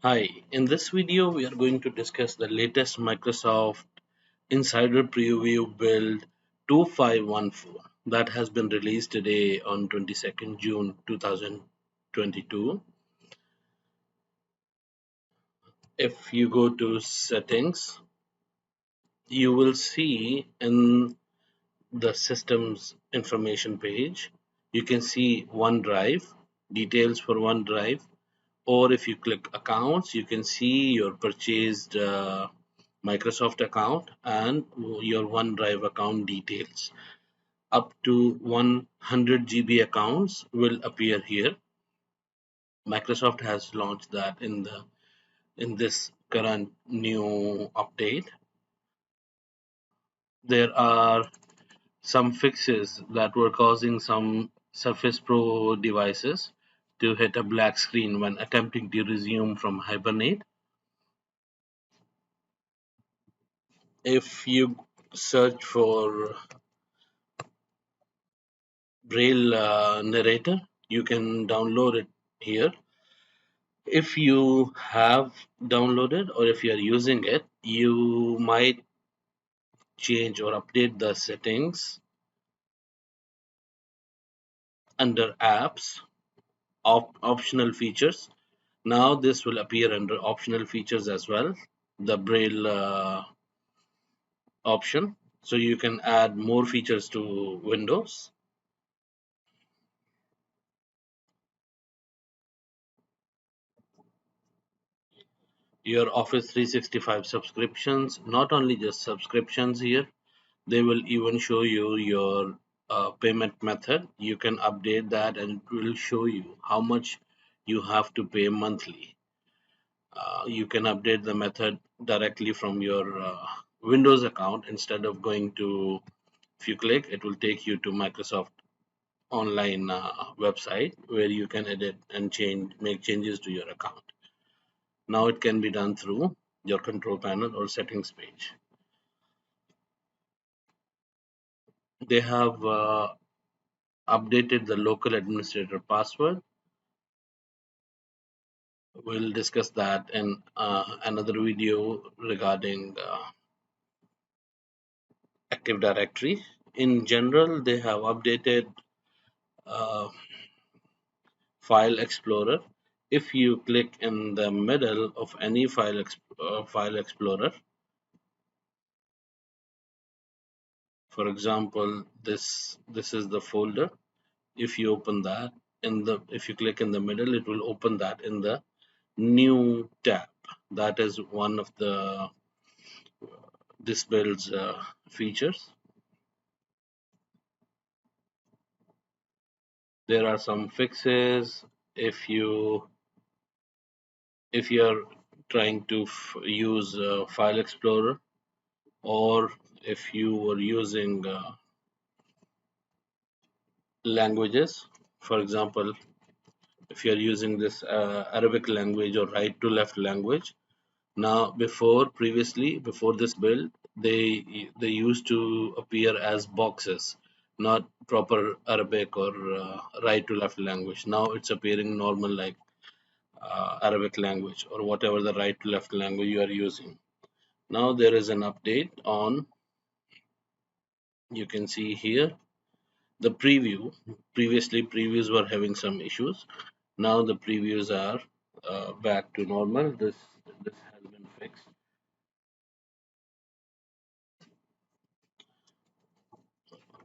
Hi, in this video we are going to discuss the latest Microsoft Insider Preview build 2514 that has been released today on 22nd June 2022. If you go to settings, you will see in the system's information page, you can see OneDrive, details for OneDrive, or if you click accounts, you can see your purchased Microsoft account and your OneDrive account details. Up to 100 GB accounts will appear here. Microsoft has launched that in this current new update. There are some fixes that were causing some Surface Pro devices to hit a black screen when attempting to resume from hibernate. If you search for Braille Narrator, you can download it here. If you have downloaded or if you are using it, you might change or update the settings under apps, optional features. Now this will appear under optional features as well, the Braille option. So you can add more features to Windows. Your Office 365 subscriptions, not only just subscriptions here, they will even show you your payment method. You can update that and it will show you how much you have to pay monthly. You can update the method directly from your Windows account instead of going to, if you click, it will take you to Microsoft online website where you can edit and make changes to your account. Now it can be done through your control panel or settings page. They have updated the local administrator password. We'll discuss that in another video regarding Active Directory. In general, they have updated uh, File Explorer. If you click in the middle of any File Explorer, for example, this is the folder. If you open that if you click in the middle, it will open that in the new tab. That is one of the this build's features. There are some fixes if you're trying to use File Explorer, or if you were using languages. For example, if you're using this Arabic language or right to left language. Now, before this build, they used to appear as boxes, not proper Arabic or right to left language. Now it's appearing normal like Arabic language or whatever the right to left language you are using. Now there is an update on, you can see here, the preview. Previously, previews were having some issues. Now the previews are back to normal. This has been fixed.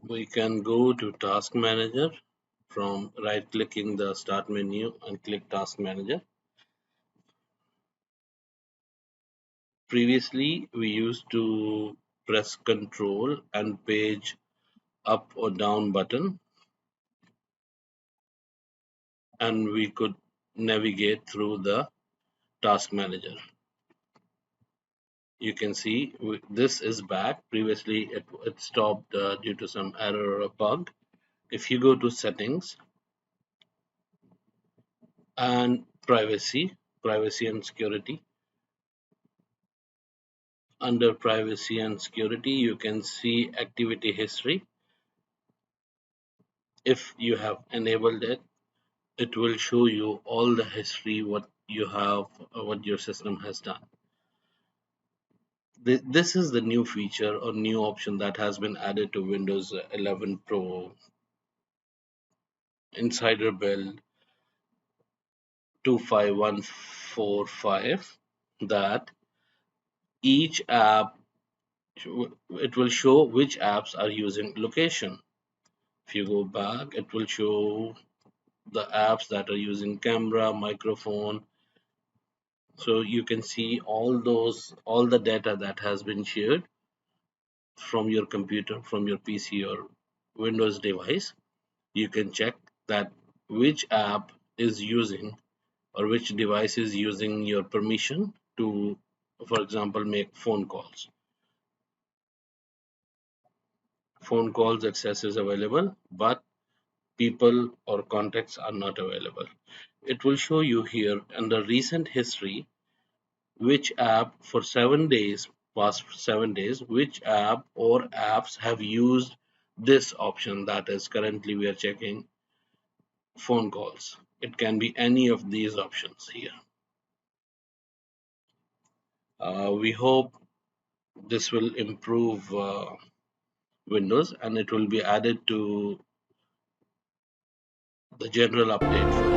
We can go to Task Manager from right clicking the Start menu and click Task Manager. Previously, we used to press Control and page up or down button, and we could navigate through the Task Manager. You can see this is back. Previously, it stopped due to some error or a bug. If you go to Settings and Privacy and Security, under Privacy and Security, you can see Activity History. If you have enabled it, it will show you all the history what you have what your system has done. This is the new feature or new option that has been added to Windows 11 Pro Insider Build 25145, that each app, it will show which apps are using location. If you go back, it will show the apps that are using camera, microphone. So you can see all the data that has been shared from your computer, from your PC or Windows device. You can check that which app is using or which device is using your permission to, for example, make phone calls. Phone calls access is available, but people or contacts are not available. It will show you here under recent history which app for 7 days, past 7 days, which app or apps have used this option, that is currently we are checking phone calls. It can be any of these options here. We hope this will improve Windows, and it will be added to the general update for